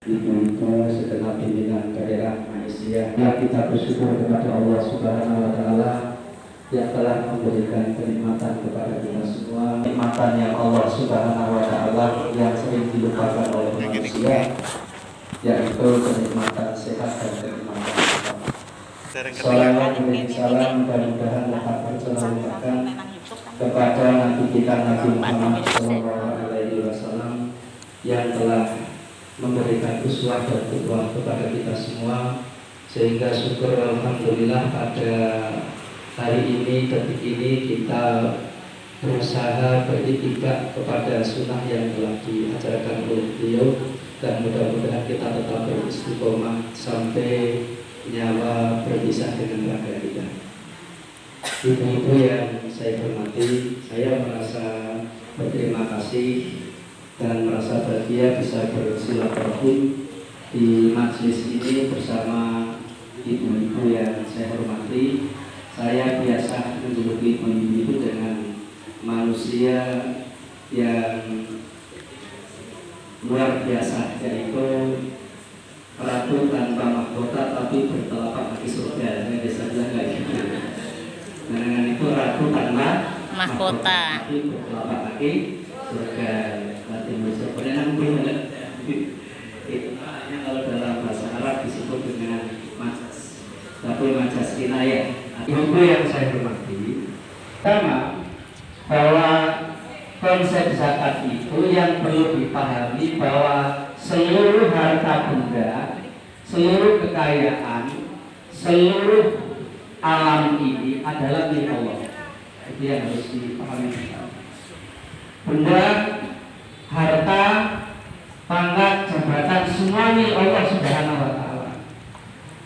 Ibu-ibu segenap pimpinan daerah Malaysia, kita bersyukur kepada Allah Subhanahu wa Ta'ala yang telah memberikan kenikmatan kepada kita semua. Kenikmatan yang Allah Subhanahu wa Ta'ala yang sering dilupakan oleh manusia, yaitu kenikmatan sehat dan kenikmatan hidup. Salawat dan salam mudah-mudahan dapat tercurahkan kepada Nabi kita Nabi Muhammad SAW yang telah memberikan uswah dan qudwah kepada kita semua, sehingga syukur alhamdulillah pada hari ini, detik ini kita berusaha beritikad kepada sunnah yang telah diajarkan oleh beliau, dan mudah-mudahan kita tetap beristiqomah sampai nyawa berpisah dengan raga kita. Ibu-ibu yang saya hormati, saya merasa berterima kasih dan merasa bahagia bisa bersilaturahim di majelis ini bersama ibu-ibu yang saya hormati. Saya biasa menjuluki ibu-ibu itu dengan manusia yang luar biasa, yaitu ratu tanpa mahkota tapi bertelapak kaki surga. Saya bisa bilang kayak gitu. Dengan itu ratu tanpa mahkota tapi bertelapak kaki surga. Kalau dalam bahasa Arab disebut dengan majas, tapi majas kinayah. Ibu yang saya hormati, pertama bahwa konsep zakat itu yang perlu dipahami bahwa seluruh harta benda, seluruh kekayaan, seluruh alam ini adalah milik Allah. Itu yang harus dipahami. Benda, harta, pangkat, jabatan, semua milik Allah Subhanahu wa Ta'ala.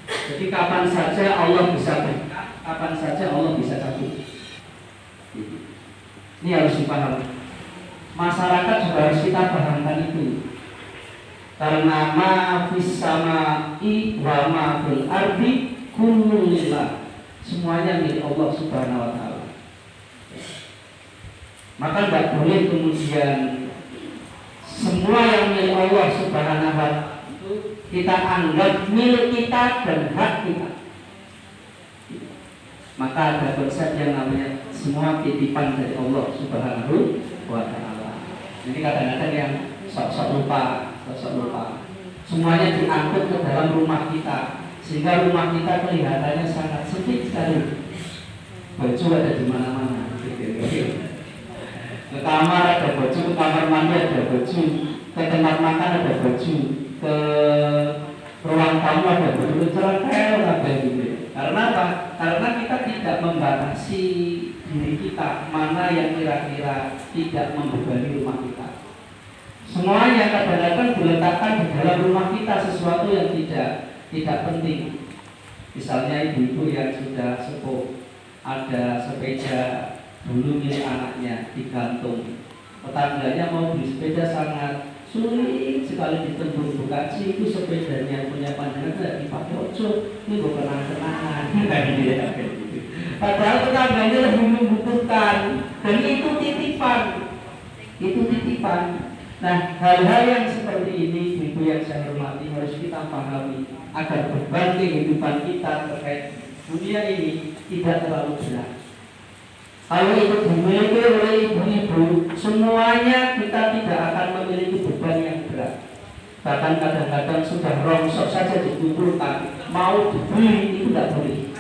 Jadi kapan saja Allah bisa berikan, kapan saja Allah bisa cabut. Ini harus dipahami. Masyarakat juga harus kita pahamkan itu. Karena ma fis sama'i wa ma fil ardi kullu lillah. Semuanya milik Allah Subhanahu wa Ta'ala. Maka tidak boleh kemudian semua yang milik Allah Subhanahu wa Ta'ala itu kita anggap milik kita dan hak kita. Maka ada konsep yang namanya semua titipan dari Allah Subhanahu wa Ta'ala. Ini kadang-kadang yang sok-sok lupa. Semuanya diangkut ke dalam rumah kita, sehingga rumah kita kelihatannya sangat sempit sekali. Baju ada di mana-mana. Ke kamar ada baju, ke kamar mandi ada baju, ke tempat makan ada baju, ke ruang tamu ada baju, gitu. Karena apa? Karena kita tidak membatasi diri kita mana yang kira-kira tidak membebani rumah kita. Semuanya kadang-kadang diletakkan di dalam rumah kita sesuatu yang tidak penting. Misalnya ibu-ibu yang sudah sepuh, ada sepeda dulu milik anaknya digantung, tetangganya mau beli sepeda sangat sulit sekali ditembus, bukaci itu sepedanya punya pandangan tidak dipakai ojo, ini gue kenang-kenangan. Padahal tetangganya lebih membutuhkan, dan itu titipan. Nah, hal-hal yang seperti ini, ibu yang saya hormati, harus kita pahami agar beban kehidupan kita terkait dunia ini tidak terlalu berat. Kalau itu dimiliki oleh ibu-ibu, semuanya kita tidak akan memiliki beban yang berat. Bahkan kadang-kadang sudah rongsok saja dikumpulkan, mau dibeli itu tidak boleh.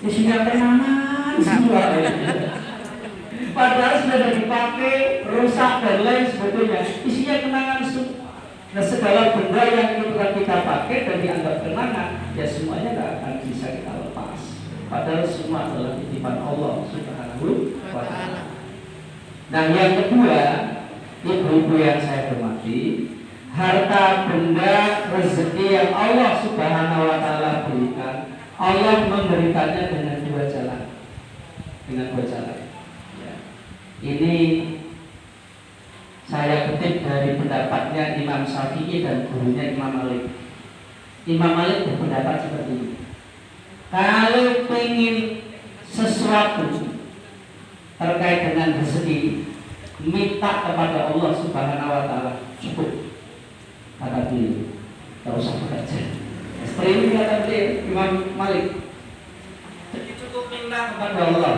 Isinya kenangan semua. Padahal sudah dipakai, rusak dan lain sebagainya. Isinya kenangan semua. Nah, segala benda yang kita pakai dan dianggap kenangan, ya semuanya tidak akan bisa kita lepas. Padahal semua adalah titipan Allah Subhanahu wa Ta'ala. Nah, yang kedua, ibu-ibu yang saya hormati, harta benda rezeki yang Allah Subhanahu wa Ta'ala berikan, Allah memberikannya dengan dua jalan. Ya. Ini saya kutip dari pendapatnya Imam Syafi'i dan gurunya Imam Malik. Imam Malik berpendapat seperti ini. Kalau ingin sesuatu terkait dengan rezeki, minta kepada Allah Subhanahu wa Ta'ala, cukup, kata beliau. tak usah bekerja. Seperti ini kata beliau Imam Malik. Jadi cukup minta kepada Allah.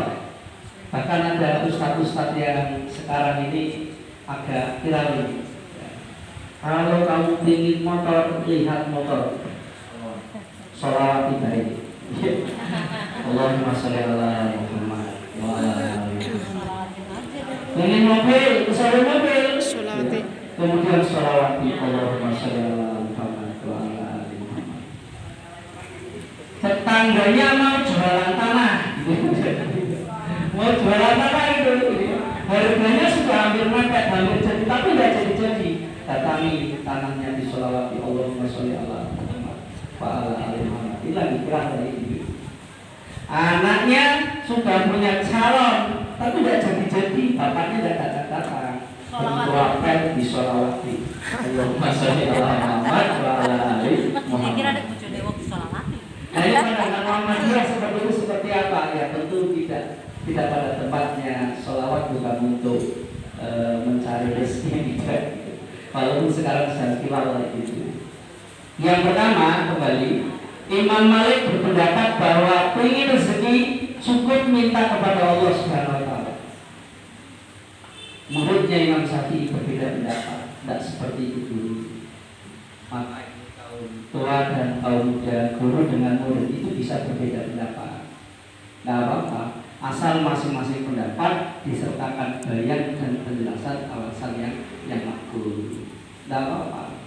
Bahkan ada ustaz-ustaz yang sekarang ini agak viral ini. Kalau kamu ingin motor, lihat motor. Sholawat baik. Allahumma sholli ala Muhammad wa ala ali Muhammad. Ingin mobil, usaha mobil. Kemudian sholawat Allahumma sholli ala Muhammad wa ala ali Muhammad. Tetangganya mau jualan tanah. Mau jualan tanah itu. Harganya sudah hampir mepet, hampir jadi, tapi tidak jadi-jadi. Datangi tanahnya di sholawati Allahumma sholli ala Muhammad wa ala ali Muhammad. Ini lagi kurang dari itu. Anaknya sudah punya calon, tapi tidak jadi-jadi. Bapaknya tidak datang-datang. Berdoakan di sholawati Allahumma sholli ala Muhammad wa ala ali Muhammad. Saya kira ada bujur dewa di sholawati. Nah ini pandangan Muhammadiyah seperti itu seperti apa? Ya tentu tidak pada tempatnya. Sholawat bukan untuk mencari rezeki tidak. Walaupun sekarang sedang viral itu. Yang pertama kembali, Imam Malik berpendapat bahwa ingin rezeki cukup minta kepada Allah Subhanahu Wa Taala. Muridnya Imam Syafi'i berbeda pendapat, tidak seperti itu dulu. Maka kaum tua dan kaum muda, guru dengan murid itu bisa berbeda pendapat. Tidak apa-apa, asal masing-masing pendapat disertakan bayan dan penjelasan alasan yang makul. Tidak apa-apa.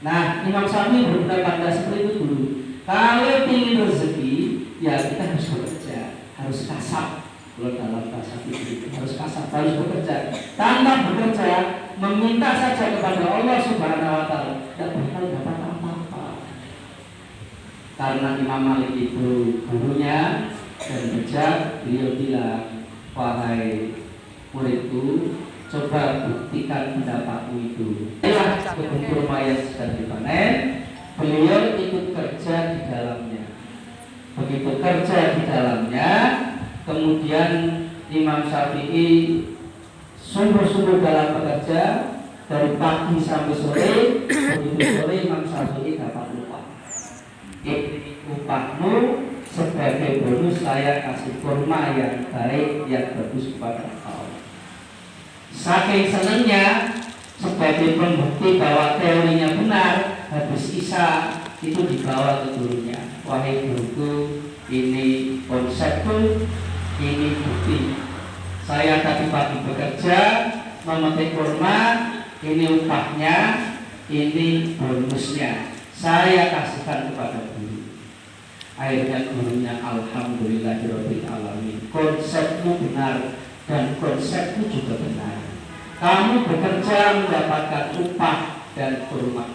Nah, Imam Syafi'i berpendapat seperti itu dulu. Kalau ingin rezeki, ya kita harus bekerja, harus kasar. Kalau dalam bahasa itu harus kasar, harus bekerja. Tanpa bekerja, meminta saja kepada Allah Subhanahu Wa Taala, tidak bakal dapat apa-apa. Karena Imam Malik itu gurunya dan bijak, beliau bilang, wahai muridku, coba buktikan pendapatmu itu. Inilah kebun kurma yang sedang dipanen. Beliau ikut kerja di dalamnya. Begitu kerja di dalamnya, kemudian Imam Syafi'i sungguh-sungguh dalam bekerja dari pagi sampai sore. Begitu sore Imam Syafi'i dapat upah. Ini upahmu sebagai bonus saya kasih kurma yang baik, yang bagus kepada kau. Saking senangnya, sebagai pembukti bahwa teorinya benar, habis Isya itu dibawa ke gurunya. Wahai guruku, ini konsepku, ini bukti. Saya tadi pagi bekerja, memetik kurma, ini upahnya, ini bonusnya. Saya kasihkan kepada guru. Akhirnya gurunya, alhamdulillahirabbil alamin. Konsepmu benar dan konsepku juga benar. Kamu bekerja mendapatkan upah dan kurma.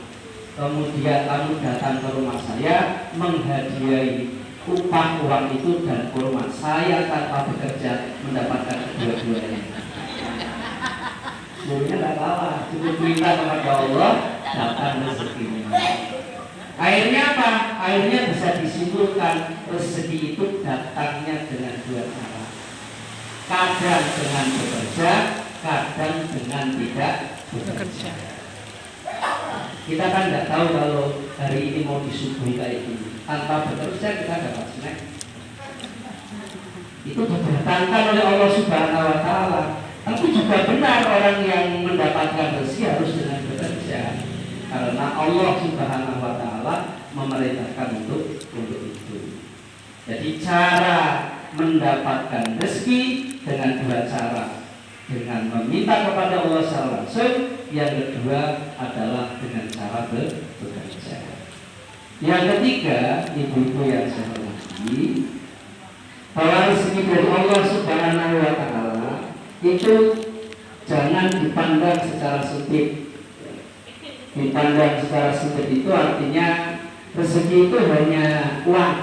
Kemudian kamu datang ke rumah saya menghadiahi upah uang itu dan kurma. Saya tanpa bekerja mendapatkan kedua-duanya. Sebenarnya tidak kalah, cukup minta kepada Allah, datang rezekinya. Akhirnya apa? Akhirnya bisa disimpulkan rezeki itu datangnya dengan dua cara. Kadang dengan bekerja, kadang dengan tidak bekerja. Kita kan tidak tahu kalau hari ini mau disuguhi kayak gini. Tanpa bekerja kita dapat snack. Itu didatangkan oleh Allah Subhanahu Wa Taala. Tapi juga benar orang yang mendapatkan rezeki harus dengan bekerja. Karena Allah Subhanahu Wa Taala memerintahkan untuk itu. Jadi cara mendapatkan rezeki dengan dua cara. Dengan meminta kepada Allah secara langsung, yang kedua adalah dengan cara bekerja. Yang ketiga, ibu-ibu yang saya hormati, bahwa rezeki dari Allah Subhanahu Wa Taala itu jangan dipandang secara sempit. Dipandang secara sempit itu artinya rezeki itu hanya uang,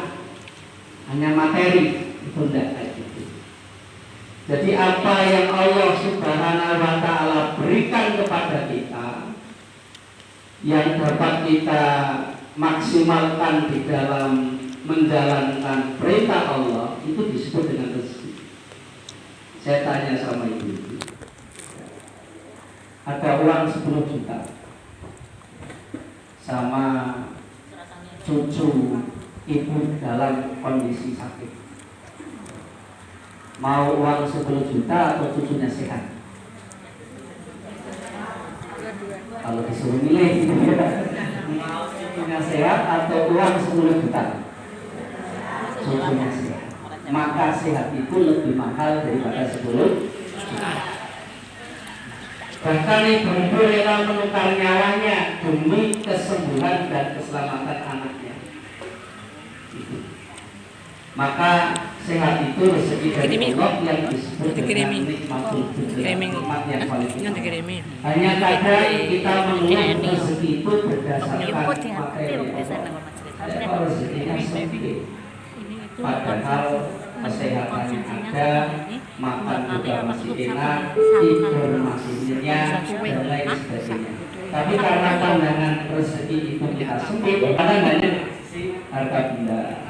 hanya materi, itu tidak kayak gitu. Jadi apa yang Allah Subhanahu Wa Taala berikan kepada kita, yang dapat kita maksimalkan di dalam menjalankan perintah Allah, itu disebut dengan rezeki. Saya tanya sama ibu, ada uang 10 juta. sama cucu ibu dalam kondisi sakit. Mau uang 10 juta atau cucunya sehat? Kalau disuruh milih, mau cucunya sehat atau uang 10 juta? Cucunya sehat. Maka sehat itu lebih mahal daripada 10 juta. Bahkan ibu rela menukar nyawanya demi kesembuhan dan keselamatan anaknya. Maka sehat itu rezeki dari Allah yang disebut dengan nikmatul dunya, nikmat yang paling tinggi. Hanya kadang kita mengulang rezeki itu berdasarkan materi. Rezekinya sempit. Padahal kesehatannya ada, makan juga masih enak, tidur masih nyenyak, dan lain sebagainya. Tapi karena pandangan rezeki itu kita sempit, pandangannya harga benda.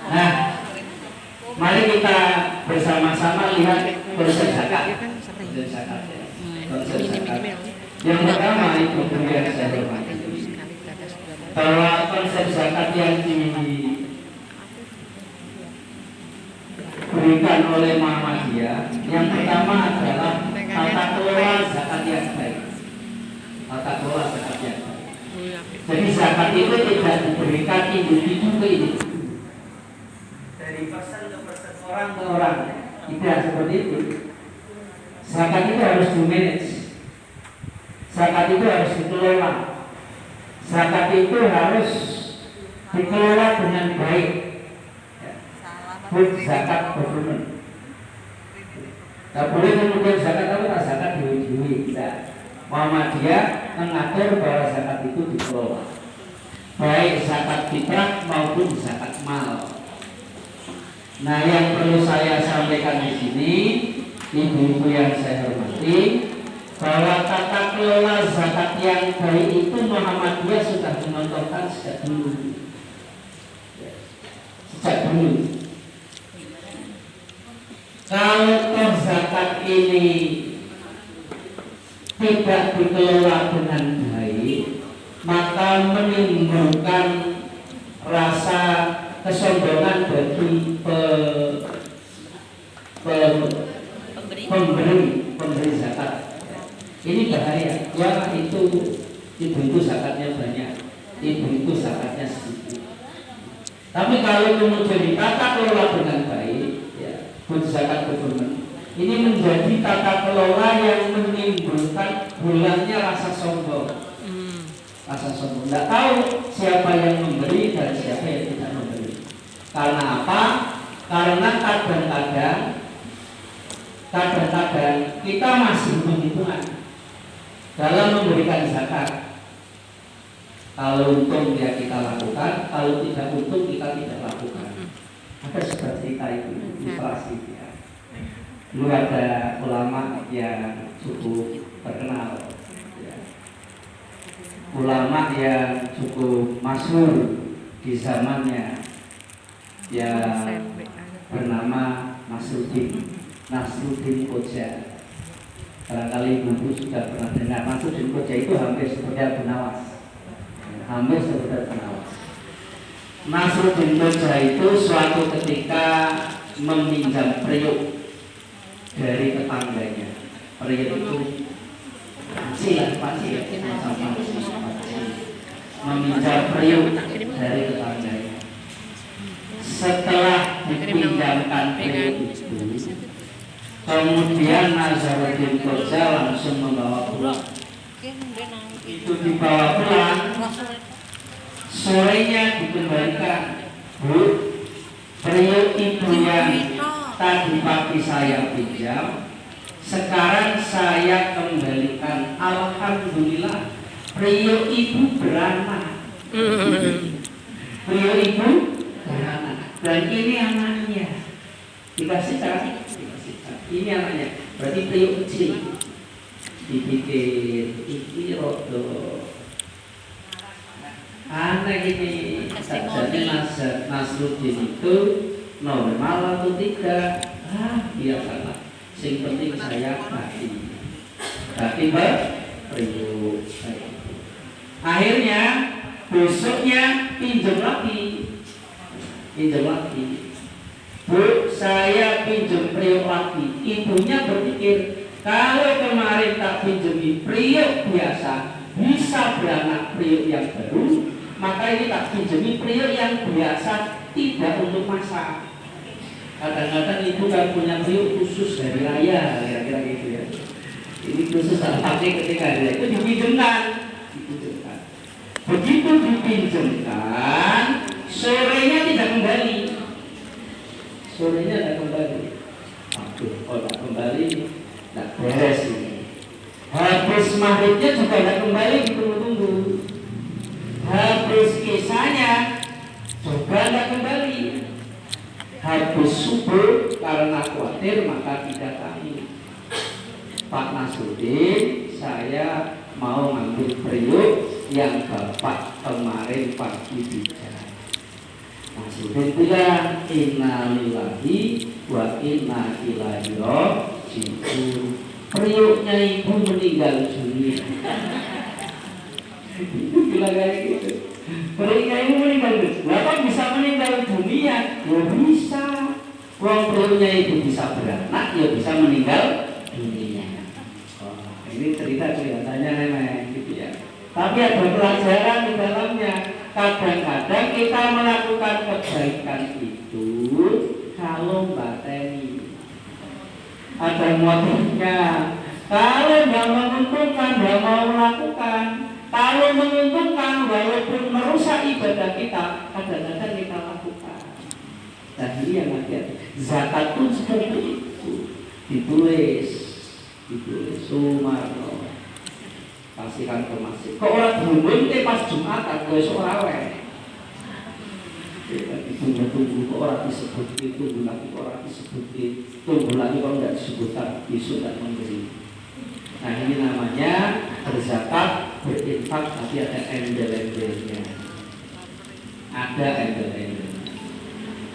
Nah, mari kita bersama-sama lihat konsep zakat. Yang pertama itu yang saya hormati, bahwa konsep zakat yang diberikan oleh Muhammadiyah, yang pertama adalah tata kelola zakat yang baik. Tata kelola zakat yang baik. Jadi zakat itu tidak diberikan individu ke individu, dari person ke person, orang ke orang. Tidak seperti itu. Zakat itu harus di-manage. Zakat itu harus dikelola. Zakat itu harus dikelola dengan baik. Zakat government. Tak boleh kemudian zakat apa? Zakat diwujudi. Tidak. Muhammadiyah mengatur bahwa zakat itu dikelola, baik zakat fitrah maupun zakat mal. Nah, yang perlu saya sampaikan di sini, ibu-ibu yang saya hormati, bahwa tata kelola zakat yang baik itu Muhammadiyah sudah menontonkan sejak dulu. Kalau zakat ini tidak dikelola dengan baik, maka menimbulkan rasa kesombongan bagi pemberi zakat. Ini bahaya. Wah, itu ibu zakatnya banyak, ibu zakatnya sedikit. Tapi kalau kemudian ditata kelola dengan baik, zakat government, ini menjadi tata kelola yang menimbulkan bulannya rasa sombong. Rasa sombong. Tidak tahu siapa yang memberi dan siapa yang tidak memberi. Karena apa? Karena kadang-kadang kita masih menghitungan dalam memberikan zakat. Kalau untung ya kita lakukan, kalau tidak untung kita tidak lakukan. Ada seperti itu, inflasi ya. Dulu ada ulama yang cukup terkenal ya. Ulama yang cukup masyhur di zamannya, yang bernama Nasruddin Koja. Barangkali ibu sudah pernah dengar. Nasruddin Koja itu hampir seperti Abu Nawas. Nasruddin Koja itu suatu ketika meminjam periuk dari tetangganya. Periuk itu panci, meminjam periuk dari tetangganya. Setelah dipinjamkan periuk itu, kemudian Nasruddin Koja langsung membawa pulang. Itu dibawa pulang, sorenya dikembalikan. Bu, periuk ibu yang tadi pagi saya pinjam, sekarang saya kembalikan. Alhamdulillah, periuk ibu beranak. Periuk ibu beranak. Dan ini anaknya. Dikasihkan. Ini anaknya. Berarti periuk kecil. Dibikin iki rodo aneh ini. Jadi Nasruddin itu normal atau tidak? Biasalah. Yang penting saya bagi periuk. Akhirnya besoknya pinjam lagi. Bu, saya pinjam priuk lagi. Ibunya berpikir, kalau kemarin tak pinjami priuk biasa, bisa beranak priuk yang baru, maka ini tak pinjami priuk yang biasa, tidak untuk masak. Kadang-kadang ibu kan punya priuk khusus dari raya, kira-kira gitu ya. Ini khusus tak pakai ketika ada itu dipinjamkan. Begitu dipinjamkan, sorenya tidak kembali. Aduh, kalau tak kembali, tak beres ini. Habis maghribnya juga tidak kembali, ditunggu-tunggu. Habis kisahnya juga tidak kembali. Habis subuh, karena khawatir maka tidak kami. Pak Nasruddin, saya mau ngambil priuk yang Bapak kemarin pagi bicara. Nasruddin bilang, inna lillahi wa inna ilaihi raji'un. Priuknya ibu meninggal dunia. Itu bilang kayak gitu. Priuknya ibu meninggal dunia. Bapak bisa meninggal dunia? Ya bisa. Wong priuknya ibu bisa beranak, ya bisa meninggal dunia. Ini cerita kelihatannya remeh gitu ya. Tapi ada pelajaran di dalamnya. Kadang-kadang kita melakukan kebaikan itu kalau bateni ada motifnya. Kalau tidak menguntungkan, tidak mau melakukan. Kalau menguntungkan, walaupun merusak ibadah kita, kadang-kadang kita lakukan. Dan ini yang hati-hati. Zakat pun seperti itu. Ditulis Sumarno, kasihkan ke masjid. Kok orang bumbun pas Jumatan, gue seorang weh. Tunggu kok orang disebut itu, tunggu lagi kok orang disebut itu, tunggu lagi kalau tidak disebutkan isu dan memberi. Nah ini namanya berzakat, berinfak, tapi ada embel-embelnya.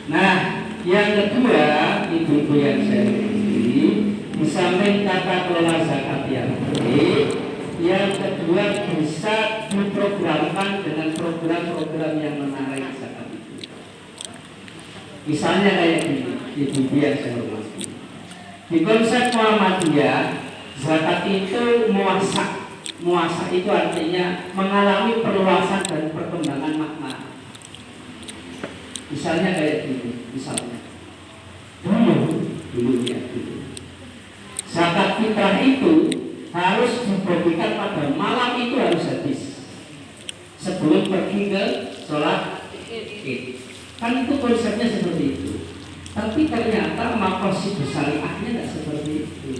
Nah yang kedua, ibu-ibu yang saya miliki, di samping tata kelola zakat yang baik, yang kedua bisa diprogramkan dengan program-program yang menarik zakat itu. Misalnya kayak gini, ibu yang saya hormati. Di konsep Muhammadiyah, zakat itu muasa itu artinya mengalami perluasan dan perkembangan makna. Misalnya kayak gini, dulu. Zakat fitrah itu harus diberikan pada malam itu harus habis sebelum pergi ke sholat Id. Kan itu konsepnya seperti itu. Tapi ternyata maqasid syariahnya tidak seperti itu.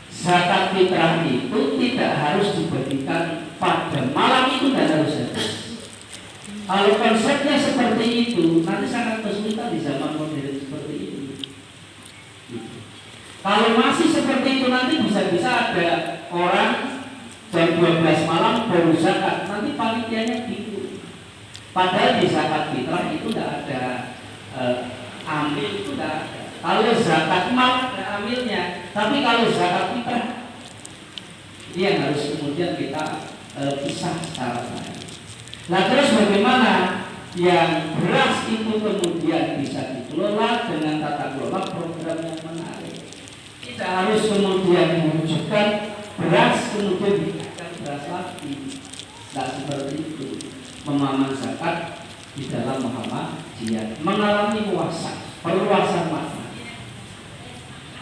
Zakat fitrah itu tidak harus diberikan pada malam itu dan harus habis. Kalau konsepnya seperti itu, nanti sangat kesulitan di zaman modern seperti ini. Kalau masih seperti itu nanti bisa-bisa ada orang jam 12 malam baru zakat, nanti panitianya bingung. Padahal di zakat fitrah itu tidak ada amil, itu tidak ada. Kalau zakat mal ada amilnya, tapi kalau zakat fitrah ini yang harus kemudian kita pisah secara baik. Nah terus bagaimana yang beras itu kemudian bisa dikelola dengan tata kelola program yang menarik. Tidak harus kemudian menunjukkan beras kemudian dikatakan beras lagi. Tidak seperti itu. Pemahaman zakat di dalam Muhammadiyah mengalami perluasan makna.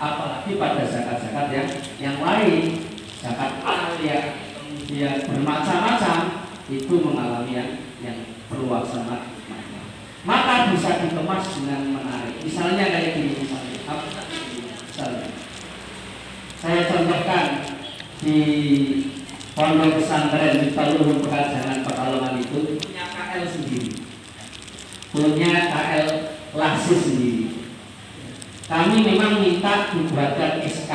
Apalagi pada zakat-zakat yang lain, zakat alia kemudian bermacam-macam itu mengalami yang perluasan makna. Maka bisa dikemas dengan menarik. Misalnya kayak gini misalnya. Saya contohkan di pondok pesantren di Luhur Pekajangan Pekalongan itu punya KL sendiri, punya KL Lasis sendiri. Kami memang minta dibuatkan SK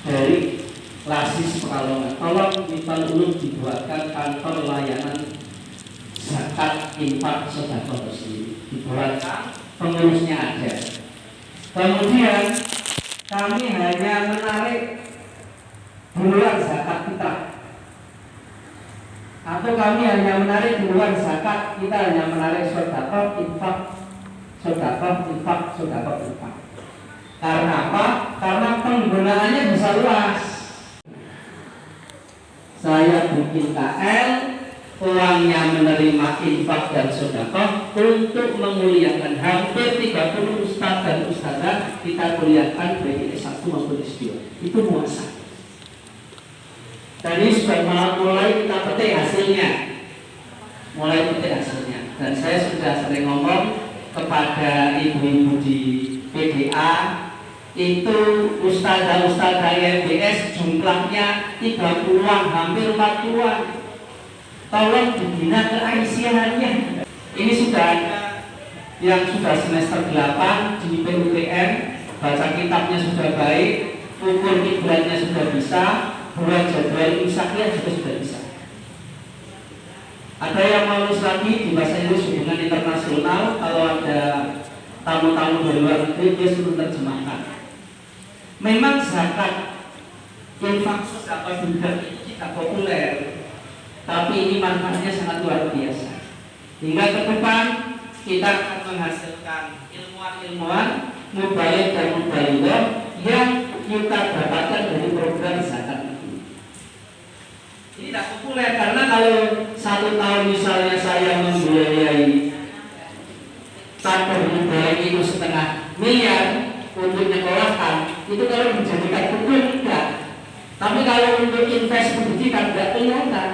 dari Lasis Pekalongan. Tolong di Luhur dibuatkan kantor layanan zakat infak sedekah sendiri. Dibuatkan, pengurusnya ada. Kemudian kami hanya menarik bulan zakat fitrah atau atau kami hanya menarik duluan zakat, kita hanya menarik sedekah, infak, sedekah, infak, sedekah, infak. Karena apa? Karena penggunaannya bisa luas. Saya bikin KL, uangnya menerima infak dan sedekah untuk memuliakan hampir 30 ustaz dan ustazah kita kuliahkan baik S1 maupun S2. Itu muasa. Tadi sudah mulai kita petik hasilnya. Dan saya sudah sering ngomong kepada ibu-ibu di PDA, itu ustazah-ustazah YBS jumlahnya 30-an, hampir 40-an. Tolong dibina keaisyahnya. Ini sudah ada yang sudah semester 8 di PUTN, baca kitabnya sudah baik, ukur kiblatnya sudah bisa, buat jadwal imsaknya juga sudah bisa. Ada yang mau lagi di bahasa Inggris hubungan internasional, kalau ada tamu-tamu dari luar negeri dia suruh terjemahkan. Memang zakat infak sedekah juga tidak populer, tapi ini manfaatnya sangat luar biasa. Hingga ke depan kita akan menghasilkan ilmuwan-ilmuwan mubalik dan mubalighah yang kita dapatkan dari program zakat ini. Ini tidak populer karena kalau 1 tahun misalnya saya membiayai tabur mubalik itu 0,5 miliar untuk nyekolahkan, itu kalau dijadikan hukum tidak. Tapi kalau untuk invest pendidikan tidak kelihatan.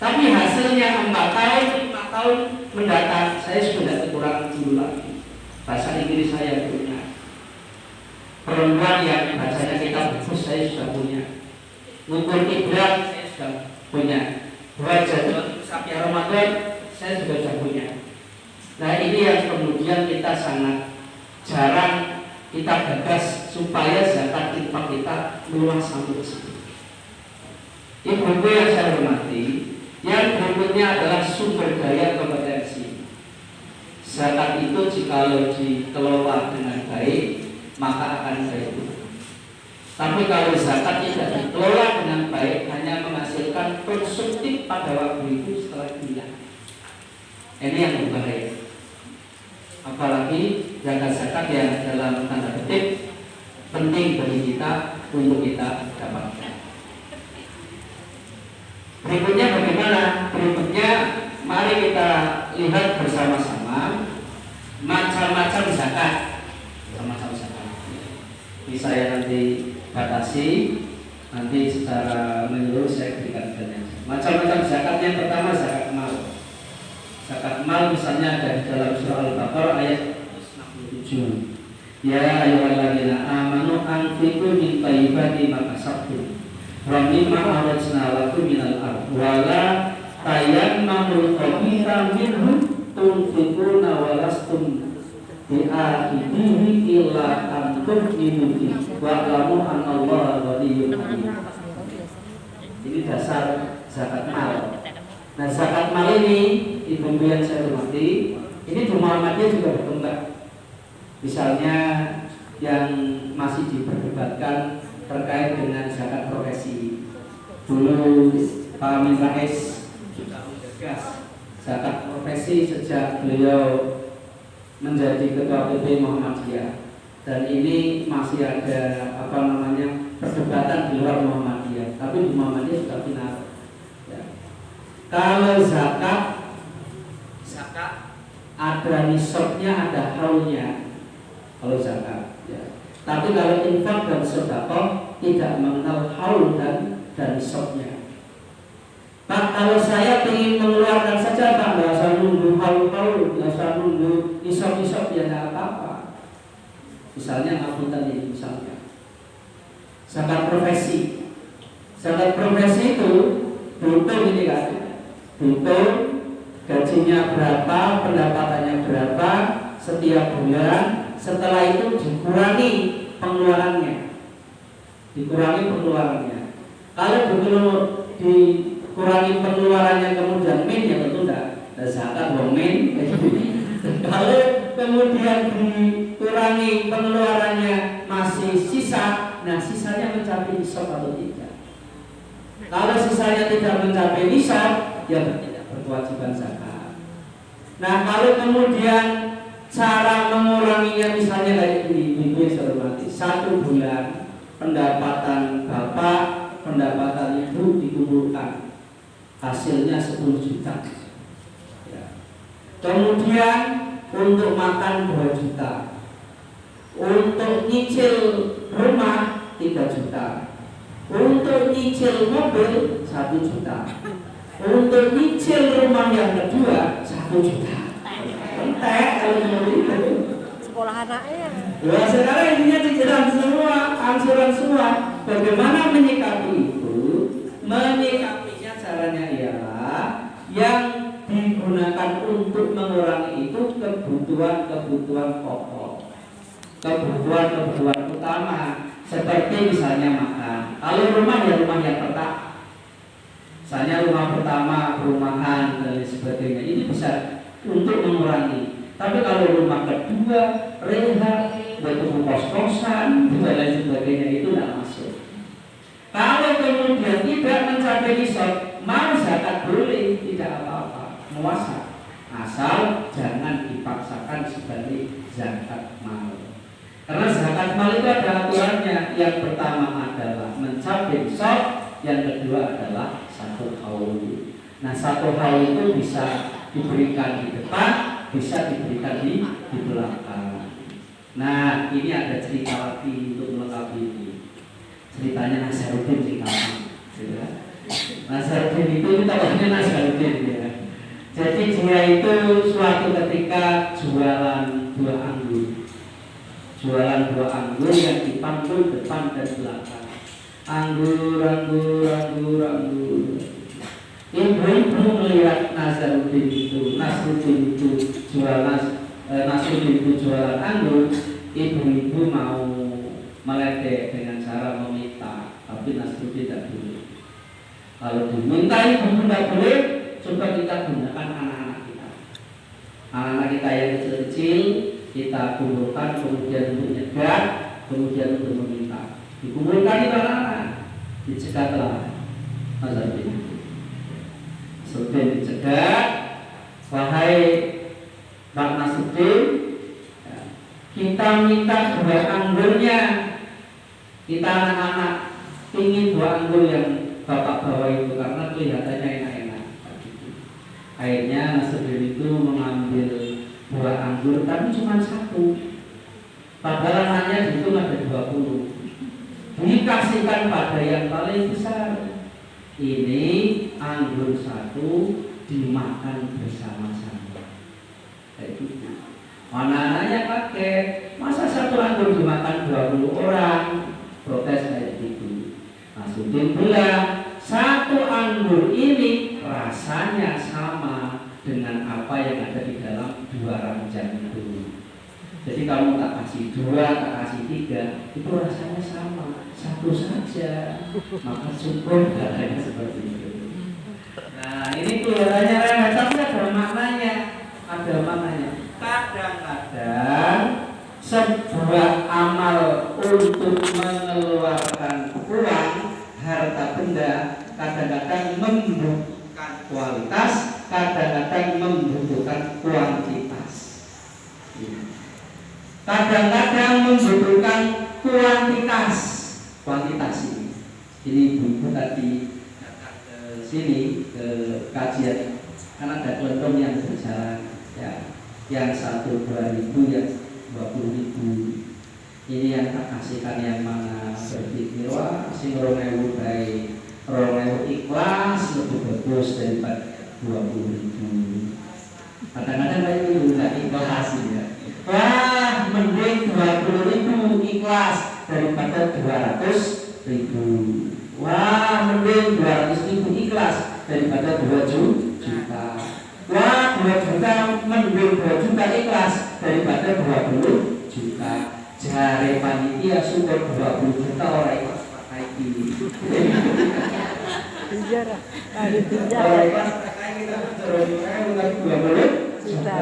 Tapi hasilnya 4 tahun, 5 tahun mendatang, saya sudah kekurangan dulu lagi. Bahasa Inggris saya punya. Perempuan yang bacanya kitab bagus saya sudah punya. Ngukur kiblat saya sudah punya. Buat jadwal sampai Ramadan saya sudah punya. Nah ini yang kemudian kita sangat jarang kita gagas supaya zakat infak kita luas sampai ke situ. Ibu-ibu yang saya hormati, yang berikutnya adalah sumber daya kompetensi. Zakat itu jikalau dikelola dengan baik, maka akan baik. Tapi kalau zakat tidak dikelola dengan baik, hanya menghasilkan konsumtif pada waktu itu setelah hilang. Ini yang berbahaya. Apalagi zakat-zakat yang dalam tanda petik penting bagi kita untuk kita dapatkan. Berikutnya bagaimana? Berikutnya mari kita lihat bersama-sama macam-macam zakat. Macam-macam zakat. Ini saya nanti batasi, nanti secara menyeluruh saya berikan dananya. Macam-macam zakat yang pertama zakat mal. Zakat mal misalnya ada di dalam surah Al-Baqarah ayat 167. Ya ayyuhalladzina amanu anfiqu min thayyibati ma kasabtum wa mimma akhrajna lakum minal ardh wa la tayammamul khabitha minhu tunfiquna wa lastum bi'akhidhihi illa an tu'minu bihi wa alamu annallaha ghaniyyun hamid. Ini dasar zakat mal. Nah zakat mal ini ibu-ibu yang saya hormati, ini di Muhammadiyah juga berkembang. Misalnya yang masih diperdebatkan terkait dengan zakat profesi. Dulu Pak Amin Rais sudah menggagas zakat profesi sejak beliau menjadi ketua PP Muhammadiyah. Dan ini masih ada perdebatan di luar Muhammadiyah, tapi di Muhammadiyah sudah final. Ya. Kalau zakat ada nisabnya, ada haulnya. Kalau zakat, ya. Tapi kalau infak dan sedekah tidak mengenal haul dan nisabnya. Pak, kalau saya ingin mengeluarkan saja, Pak, nggak usah nunggu haul, nggak usah nunggu nisab ya nggak apa-apa. Misalnya ngapunten ini, misalnya zakat profesi. Zakat profesi itu dihitung ini kan, dihitung gajinya berapa, pendapatannya berapa setiap bulan. Setelah itu dikurangi pengeluarannya. Kalau dikurangi pengeluarannya kemudian min, ya tentu tidak zakat dong min. Kalau kemudian dikurangi pengeluarannya masih sisa, nah sisanya mencapai nisab atau tidak. Kalau sisanya tidak mencapai nisab, ya tidak berkewajiban zakat. Nah, kalau kemudian cara menguranginya misalnya kayak ini, ibu hormati, 1 bulan pendapatan bapak, pendapatan ibu dikumpulkan, hasilnya 10 juta. Ya. Kemudian untuk makan 2 juta, untuk nyicil rumah 3 juta, untuk nyicil mobil 1 juta, untuk nyicil rumah yang kedua 1 juta. Entek kalau itu sekolah anaknya. Nah, sekarang intinya cicilan semua, angsuran semua. Bagaimana menyikapi itu? Menyikapinya caranya ialah yang digunakan untuk mengurangi itu kebutuhan pokok, kebutuhan utama, seperti misalnya makan. Kalau rumah ya rumah yang pertama, misalnya rumah pertama, perumahan dan lain sebagainya, ini bisa untuk mengurangi. Tapi kalau rumah kedua, rehab, butuh kos-kosan, dan lain sebagainya, itu tidak masuk. Kalau kemudian tidak mencapai nisab, mau zakat boleh, tidak apa-apa, muasa, asal jangan dipaksakan sebagai zakat mal. Karena zakat mal itu ada aturannya. Yang pertama adalah mencapai nisab, yang kedua adalah 1 haul. Nah, 1 haul itu bisa diberikan di depan, bisa diberikan di belakang. Nah, ini ada cerita lagi untuk melengkapi ini. Ceritanya Nasaruddin di kampung, ya. Nasaruddin itu tokohnya Nasaruddin, ya. Jadi dia itu suatu ketika jualan buah anggur, yang dipantul depan dan belakang. Anggur. Ibu-ibu melihat Nasruddin itu jualan anggur, ibu-ibu mau meledek dengan cara meminta, tapi Nasruddin tidak boleh. Kalau diminta ibu tidak boleh, coba kita gunakan anak-anak kita yang kecil-kecil, kita kumpulkan, kemudian untuk nyegat, kemudian untuk meminta. Dikumpulkan itu anak-anak, dicegatlah Nasruddin. Nasruddin dicegat, wahai Pak Nasruddin, kita minta buah anggurnya. Kita anak-anak ingin buah anggur yang bapak bawa itu karena kelihatannya enak-enak. Akhirnya Nasruddin itu mengambil buah anggur, tapi cuma 1. Padahal anaknya itu ada 20. Dikasihkan pada yang paling besar. Ini anggur 1 dimakan bersama-sama. Kayak gitu. Anak-anaknya kaget, masa 1 anggur dimakan 20 orang? Protes kayak gitu. Nasruddin bilang, 1 anggur ini rasanya sama dengan apa yang ada di dalam 2 ranjang itu. Jadi kamu tak kasih 2, tak kasih 3, itu rasanya sama, 1 saja, maka cukup, katanya seperti itu. Nah, ini kelihatannya remeh, tapi ada maknanya. Kadang-kadang sebuah amal untuk mengeluarkan uang, harta benda, kadang-kadang membutuhkan kualitas, kadang-kadang membutuhkan kuantitas. Kadang-kadang membutuhkan kuantitas ini ibu tadi datang ke sini ke kajian, karena ada kelompok yang berjalan, ya, yang 1-2 ribu, yang 20 ribu. Ini yang tak kasihkan yang mana berpikir, wah sing 2000 baik, 2000 ikhlas lebih bagus daripada 20 ribu. Kadang-kadang kayak itu nggak ikhlas ya. Wah, mending 20 ribu ikhlas daripada 200 ribu. Wah, mending 200 ribu ikhlas daripada 2 juta. Wah, 2 juta, mending 2 juta ikhlas daripada 20 juta. Jare panitia syukur 20 juta orang ikhlas pakai ini. Penjara. Orang ikhlas pakai kita terus 20 juta.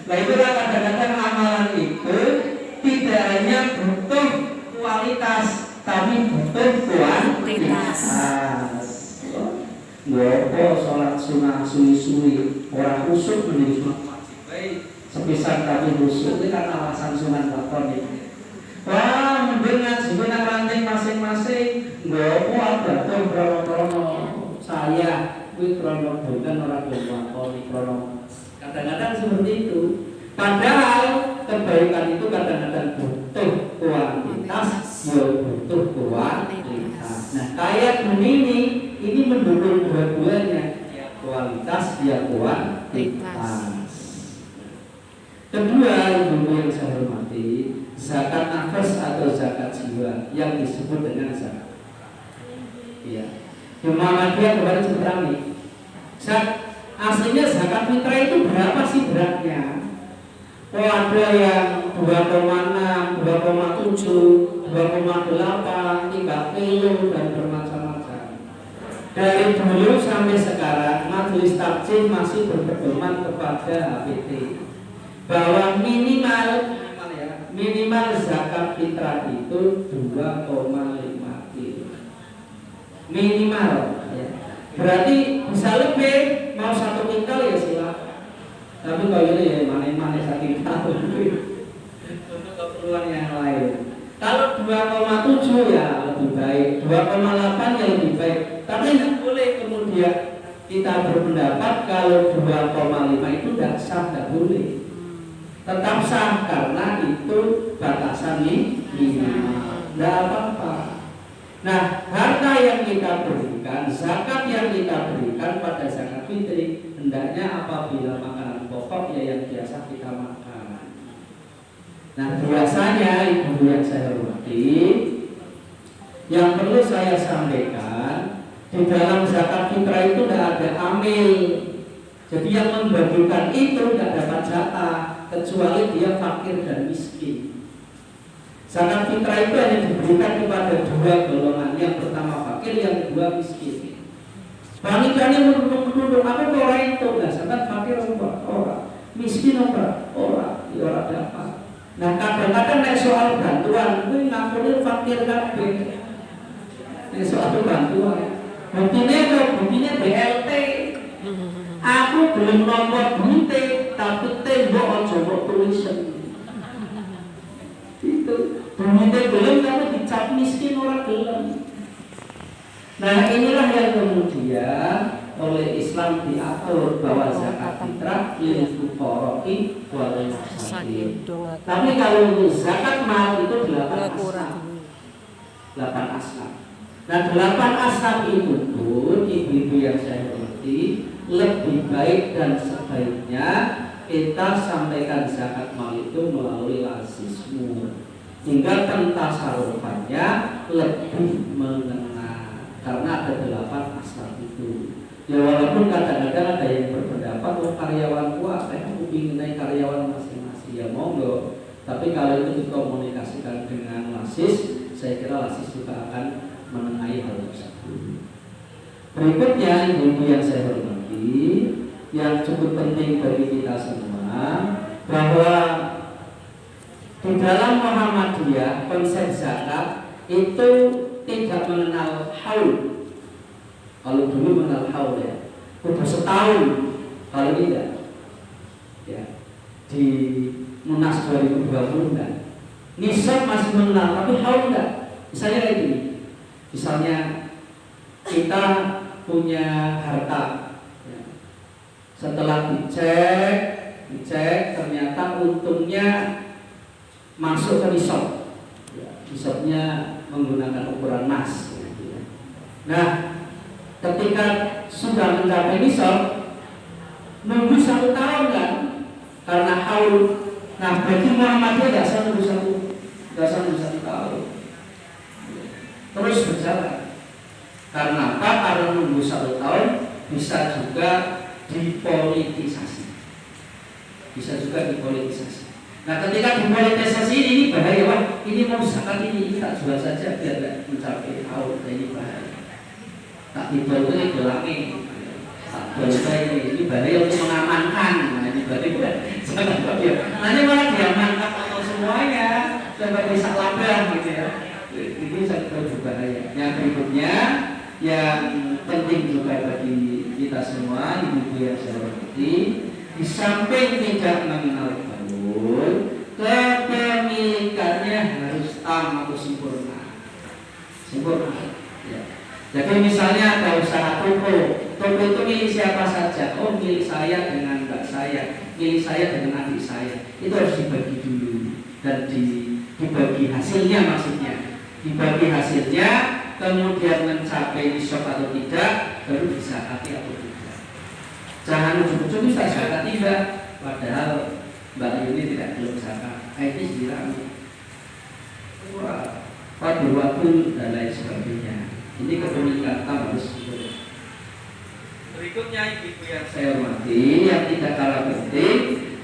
Nah, itulah kadang-kadang amalan itu tidak hanya butuh kualitas, tapi butuh butuh kuantitas. Nggopo sholat sunah suwi-suwi orang khusyuk menjadi sunat wajib. Sepisah tapi khusyuk itu kan alasan sunat lakon itu. Wah, mendengar sebenarnya ranting masing-masing. Nggopo ada tuh krono-krono saya kuwi krono bukan orang lakon krono. Kadang-kadang seperti itu. Padahal kebaikan itu kadang-kadang butuh kuantitas, ya butuh kualitas. Nah, kayak ini mendukung dua-duanya, kualitas ya kuantitas. Kedua, ibu yang saya hormati, zakat nafas atau zakat jiwa yang disebut dengan zakat. Ya, di Muhammadiyah kemarin sebentar nih. Aslinya zakat fitrah itu berapa sih beratnya? Oh, ada yang 2,6, 2,7, 2,8, 3 kilo dan bermacam-macam. Dari dulu sampai sekarang Majelis Takjid masih berpedoman kepada HPT bahwa minimal zakat fitrah itu 2,5 kilo minimal ya. Berarti bisa lebih, mau 1 kintal ya silakan. Tapi kalau ini ya mana-mana saking tahu untuk keperluan yang lain. Kalau 2,7 ya lebih baik, 2,8 ya lebih baik. Tapi tidak boleh kemudian kita berpendapat kalau 2,5 itu tidak sah, tidak boleh. Tetap sah karena itu batasan minimal. Tidak apa-apa. Nah, harta yang kita berikan, zakat yang kita berikan pada zakat fitri, hendaknya apabila makanan pokok ya yang biasa kita makan. Nah, biasanya ibu yang saya hormati, yang perlu saya sampaikan, di dalam zakat fitrah itu tidak ada amil. Jadi yang membagikan itu tidak dapat jatah kecuali dia fakir dan miskin. Zakat fitrah itu hanya diberikan kepada 2 golongan. Yang pertama fakir, yang kedua miskin. Panitia menunduk apa orang itu? Nah, zakat fakir orang, miskin orang, ya orang dapat. Nah, kadang-kadang nek soal bantuan, kuwi ngampuni fakir kabeh. Nek soal bantuan, buktinya BLT. Aku belum nomor bukti, tapi tembok aja mbok tulisan. Itu duitnya belum tapi dicap miskin orang belum. Nah, inilah yang kemudian oleh Islam diatur bahwa zakat fitrah lil fuqara'i wal masakin. Tapi kalau untuk zakat mal itu 8 asnaf. Nah, 8 asnaf itu pun ibu-ibu yang saya hormati, lebih baik dan sebaiknya kita sampaikan zakat mal itu melalui lazismu, hingga pentasarufannya lebih mengena karena ada 8 asnaf itu. Ya walaupun kadang-kadang ada yang berpendapat karyawan kuat, aku ingin naik karyawan masing-masing, ya monggo. Tapi kalau itu dikomunikasikan dengan lazis, saya kira lazis juga akan menengahi hal tersebut. Berikutnya ibu yang saya hormati, yang cukup penting bagi kita semua, bahwa di dalam Muhammadiyah konsep zakat itu tidak mengenal haul. Kalau dulu mengenal haul ya, udah setahun. Kalau tidak, ya di Munas 2020 kan, nisab masih mengenal, tapi haul enggak. Misalnya kayak gini, misalnya kita punya harta. Setelah dicek ternyata untungnya masuk ke nisab. Nisabnya menggunakan ukuran emas. Nah, ketika sudah mencapai nisab, nunggu 1 tahun kan? Karena haul. Nah, berarti Muhammadiyah tidak usah nunggu 1 tahun. Terus berjalan. Karena apa? Karena nunggu 1 tahun bisa juga dipolitisasi. Nah, ketika dipolitisasi ini bahaya, wah ini mau zakat ini tak jual saja biar tidak mencapai haul, ini bahaya. Tak dijual itu gelangin, tak jual ini bahaya untuk mengamankan. Nah, ini bahaya. Jangan kok dia. Nanti malah diamankan atau semuanya sampai bisa labang gitu ya. Ini sangat berbahaya. Yang berikutnya yang penting juga bagi kita semua, ibu-ibu yang saya hormati, di samping tidak mengenal gaul, kepemilikannya harus tam atau sempurna. Ya. Jadi misalnya ada usaha toko itu milik siapa saja? Oh, milik saya dengan mbak saya, milik saya dengan adik saya. Itu harus dibagi dulu dan dibagi hasilnya, maksudnya dibagi hasilnya, kemudian mencapai nisab atau tidak, baru disakati atau tidak. Jangan ujung-ujung bisa zakat tidak, padahal mbak Yuni tidak belum zakat. Ini dirami. Wah, waktu dan lain sebagainya. Ini kepemilikan harus betul. Berikutnya ibu yang saya hormati, yang tidak kalah penting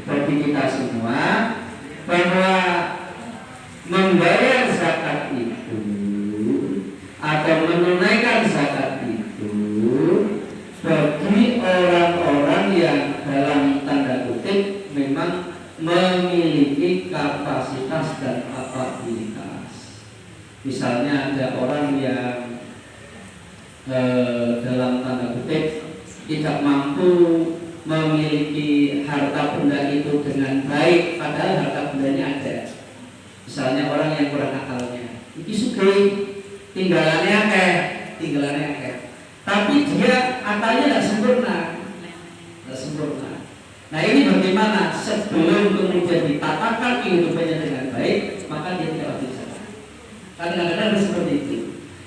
bagi kita semua, bahwa membayar zakat itu atau menunaikan zakat itu bagi orang-orang yang dalam tanda kutip memang memiliki kapasitas dan kapabilitas. Misalnya ada orang yang dalam tanda kutip tidak mampu memiliki harta benda itu dengan baik, padahal harta bendanya ada. Misalnya orang yang kurang akalnya, iki sugih, tinggalannya akeh, tapi dia akalnya tidak sempurna. Nah ini bagaimana sebelum kemudian ditatakan kehidupannya dengan baik, maka dia tidak bisa. Kadang-kadang seperti itu.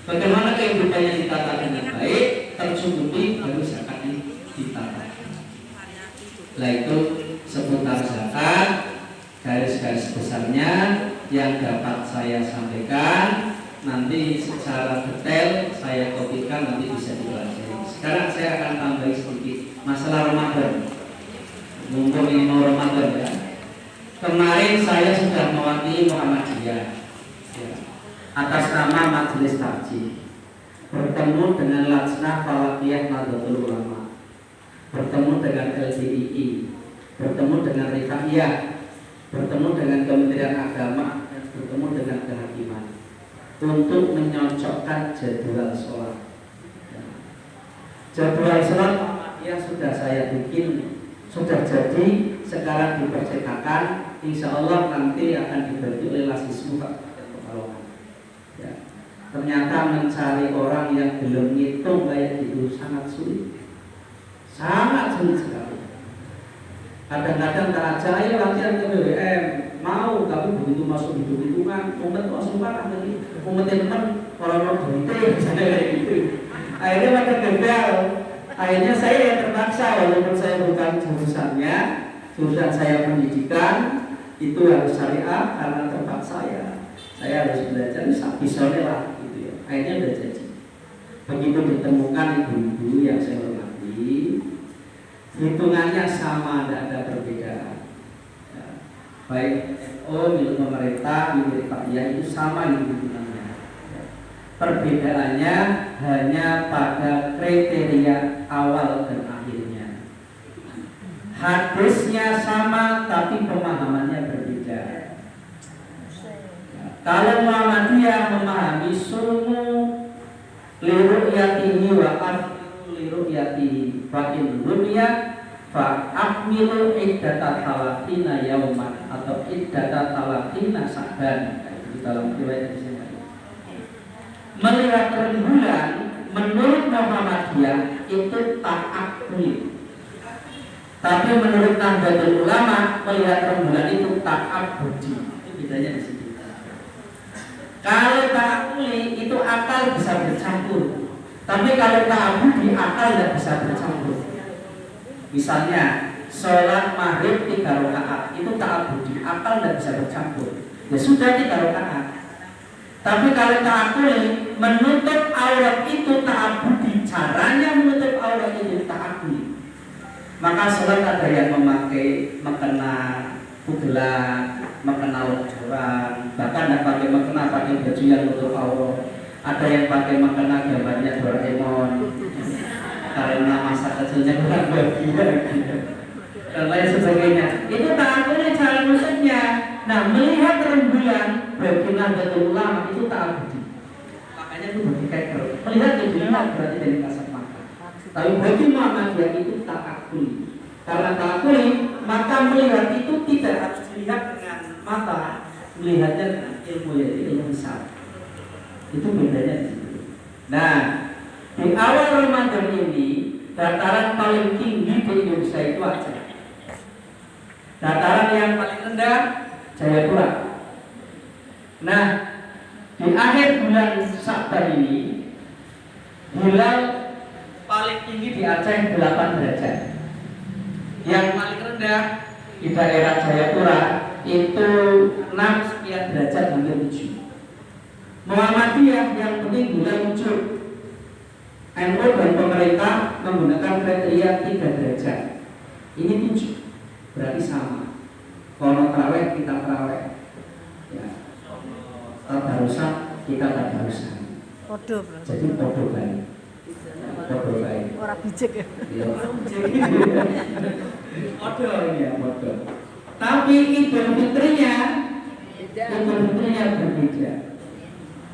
Bagaimana kehidupannya ditata dengan baik, tercukupi, baru zakat ditata. Nah itu seputar zakat, garis-garis besarnya yang dapat saya sampaikan. Nanti secara detail saya kopikan, nanti bisa dipelajari. Sekarang saya akan tambah sedikit masalah Ramadan. Mumpung ini mau Ramadan ya. Kemarin saya sudah mewakili Muhammadiyah atas nama Majelis Takjih, bertemu dengan Lajnah Falakiyah Nahdlatul Ulama, bertemu dengan LDII, bertemu dengan Rifaiyah, bertemu dengan Kementerian Agama, dan bertemu dengan Kehakiman untuk menyocokkan jadwal sholat. Jadwal sholat yang sudah saya bikin, sudah jadi, sekarang dipercetakan, insya Allah nanti akan dibagi oleh Lasismu Pak Pekalongan. Ya. Ternyata mencari orang yang belum ngitung kayak gitu sangat sulit sekali. Kadang-kadang tak aja, ayo latihan ke BBM, mau, tapi begitu masuk hitung-hitungan, umat langsung parah lagi, umat teman orang-orang gitu. Akhirnya makin gagal. Akhirnya saya yang terpaksa, walaupun saya bukan jurusan saya pendidikan, itu harus syariah karena terpaksa saya harus belajar bisa lah gitu ya. Akhirnya udah jadi. Begitu ditemukan ibu-ibu yang saya hormati, hitungannya sama, tidak ada perbedaan. Ya. Baik milik pemerintah, milik rakyat itu sama hitungannya. Ya. Perbedaannya hanya pada kriteria awal dan akhirnya. Hadisnya sama, tapi pemahamannya berbeda. Kalau Muhammadiyah memahami sumu liru'yatihi wa afiru liru'yatihi fa in ru'ya fa akmilu iddata talatina yauman atau iddata talatina sa'ban. Itu dalam riwayat di sini. Melihat rembulan menurut Muhammadiyah itu ta'akkul. Tapi menurut Nahdlatul Ulama melihat rembulan itu ta'abbudi. Itu bedanya di sini. Kalau ta'akuli itu akal bisa bercampur, tapi kalau ta'abudi akal tidak bisa bercampur. Misalnya sholat maghrib 3 rakaat itu ta'abudi, akal tidak bisa bercampur. Ya sudah 3 rakaat. Tapi kalau ta'akuli menutup aurat itu ta'abudi, caranya menutup aurat itu ta'akuli. Maka sholat ada yang memakai mekena pugelan, mekena lonjoran, bahkan tidak pakai mekena, pakai baju yang menutup aurat. Ada yang pakai mekena gambarnya Doraemon karena masa kecilnya kurang bahagia dan lain sebagainya. Itu ta'akulnya cara maksudnya. Nah, melihat rembulan bulan bagi Nahdlatul Ulama itu ta'abudi. Makanya itu berkaitan melihat ke dunia berarti dari kasat mata. Tapi bagi Muhammadiyah itu ta'akuli. Karena ta'akuli maka melihat itu tidak harus dilihat dengan mata, melihatnya dengan ilmu, yaitu ilmu hisab. Itu bedanya di situ. Nah, di awal Ramadan ini dataran paling tinggi di Indonesia itu Aceh. Dataran yang paling rendah Jayapura. Nah, di akhir bulan Sya'ban ini hilal paling tinggi di Aceh 8 derajat. Yang paling rendah di daerah Jayapura itu 6 sekian derajat hampir 7. Muhammadiyah yang penting mulai muncul. NU dan pemerintah menggunakan kriteria 3 derajat. Ini 7, berarti sama. Kalau taraweh kita taraweh, ya. Tabarusan kita tabarusan. Podo bro. Jadi podo baik. Podo baik. Orang bijak ya. Podo ini ya podo. Tapi Idul Fitrinya berbeda.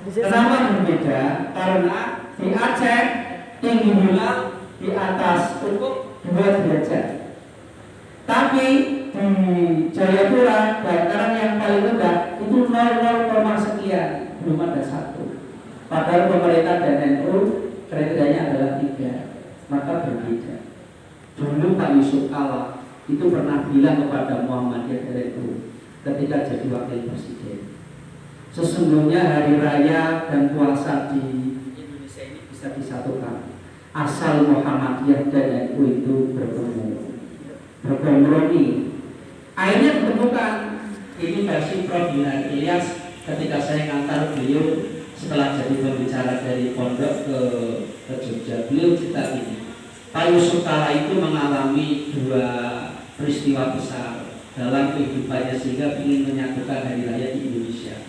Kenapa berbeda? Karena di Aceh tinggi hilal di atas ufuk 2 derajat. Tapi di Jayapura dataran yang paling rendah itu 0, sekian, belum ada 1. Padahal pemerintah dan NU kriterianya adalah 3, maka berbeda. Dulu Pak Yusuf Kala itu pernah bilang kepada Muhammadiyah dan NU ketika jadi wakil presiden, sesungguhnya hari raya dan puasa di Indonesia ini bisa disatukan asal Muhammadiyah dan NU itu berkompromi. Akhirnya ditemukan. Ini versi Prof. Dinar Ilyas ketika saya ngantar beliau setelah jadi pembicara dari pondok ke Jogja. Beliau cerita ini, Pak Yusuf Kala itu mengalami 2 peristiwa besar dalam kehidupannya sehingga ingin menyatukan hari raya di Indonesia.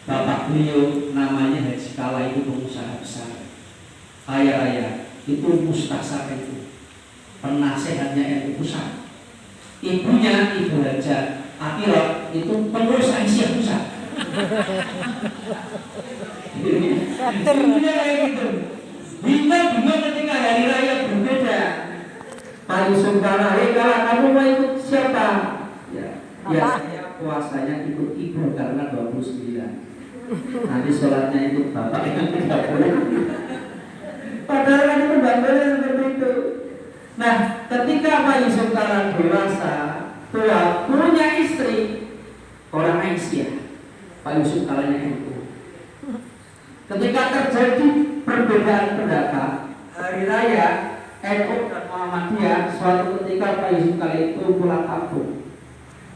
Bapak beliau namanya Haji Kala itu pengusaha besar, kaya raya, itu Mustasar NU, penasehatnya NU pusat. Ibunya Ibu Haja Atirah itu pengurus Aisyah pusat. Ibunya kayak gitu. Hingga ketika hari raya berbeda, Pak Yusuf Kala, kalau kamu mau ikut siapa? Ya, biasanya puasanya ikut ibu karena 29. Nanti sholatnya ikut bapak yang 30. Padahal kan itu bantuannya seperti itu. Nah, ketika Pak Yusuf Kala dewasa, tua, punya istri orang Aisyah, Pak Yusuf Kalanya NU. Ketika terjadi perbedaan pendapat hari raya NU dan Muhammadiyah, suatu ketika Pak Yusuf Kala itu pulang kampung,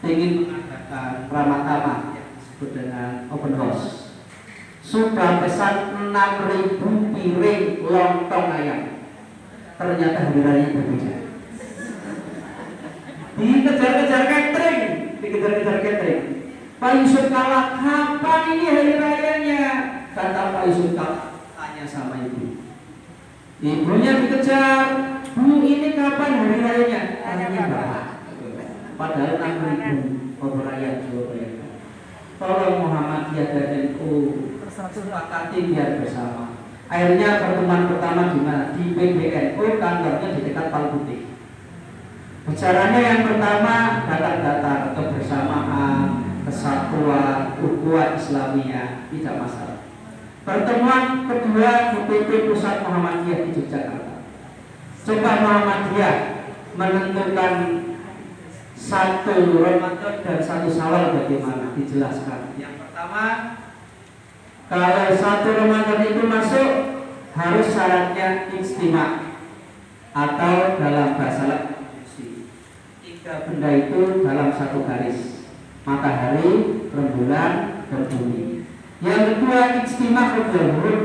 ingin mengadakan Ramadhan yang disebut dengan open house. Sudah pesan 6.000 piring lontong ayam. Ternyata hari raya berbeda. Dikejar-kejar catering. Pak Yusuf Kala, kapan ini hari rayanya? Kata Pak Yusuf Kala, tanya sama ibu. Ibunya dikejar, Bu, ini kapan hari rayanya? Tanya bapak. Padahal 6.000 raya Jawa. Tolong Muhammadiyah dan NU sepakati biar bersama. Akhirnya pertemuan pertama di mana? Di PBNU, kantornya di dekat Palputih. Bicaranya yang pertama datar-datar, kebersamaan, kesatuan, ukhuwah Islamiyah, tidak masalah. Pertemuan kedua di PP Pusat Muhammadiyah di Yogyakarta. Coba Muhammadiyah menentukan 1 Ramadan dan 1 Syawal bagaimana? Dijelaskan. Yang pertama, kalau 1 Ramadan itu masuk harus syaratnya ijtima atau dalam bahasa Arab 3 benda itu dalam 1 garis, matahari, rembulan, dan bumi. Yang kedua ijtima huruf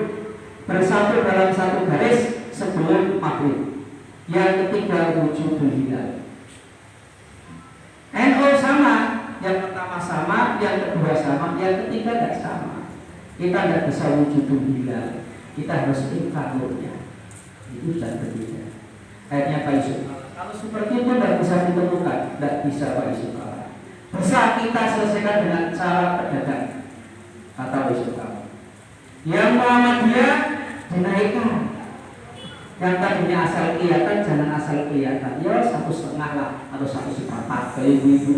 bersatu dalam 1 garis sebelum maghrib. Yang ketiga wujudul hilal. NU sama, yang pertama sama, yang kedua sama, yang ketiga tidak sama. Kita tidak bisa wujudul hilal, kita harus ingkarnya. Itu sudah berbeda. Akhirnya Pak Yusuf, kalau seperti itu tidak bisa ditemukan, tidak bisa Pak Yusuf. bisa kita selesaikan dengan cara pedagang, kata Yusuf Kala. Yang Muhammadiyah dinaikkan. Yang tadinya asal kelihatan jangan asal kelihatan, ya 1,5 lah atau 1,4 ke ibu-ibu.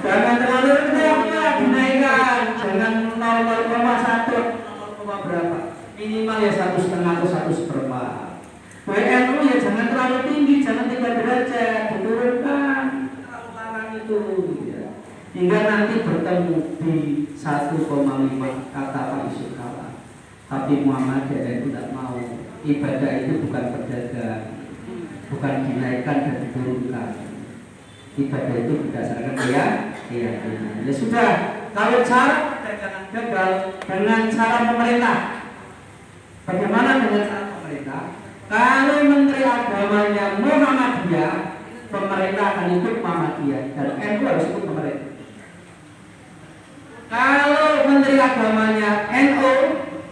Jangan terlalu rendah dinaikkan, jangan 0,1 berapa, minimal ya 1,5 atau 1/4. WNU ya jangan terlalu tinggi, jangan 3 derajat, diturunkan terlalu larang itu ya. Hingga nanti bertemu di 1,5 kata Pak Yusuf Kala. Tapi Muhammadiyah itu tidak mau. Ibadah itu bukan perdagangan, bukan dinaikkan dan diturunkan. Ibadah itu berdasarkan keyakinan. Ya sudah, kalau cara perdagangan gagal dengan cara pemerintah. Bagaimana dengan cara pemerintah? Kalau Menteri Agamanya Muhammadiyah, pemerintah akan ikut Muhammadiyah dan NU harus ikut pemerintah. Kalau Menteri Agamanya NU,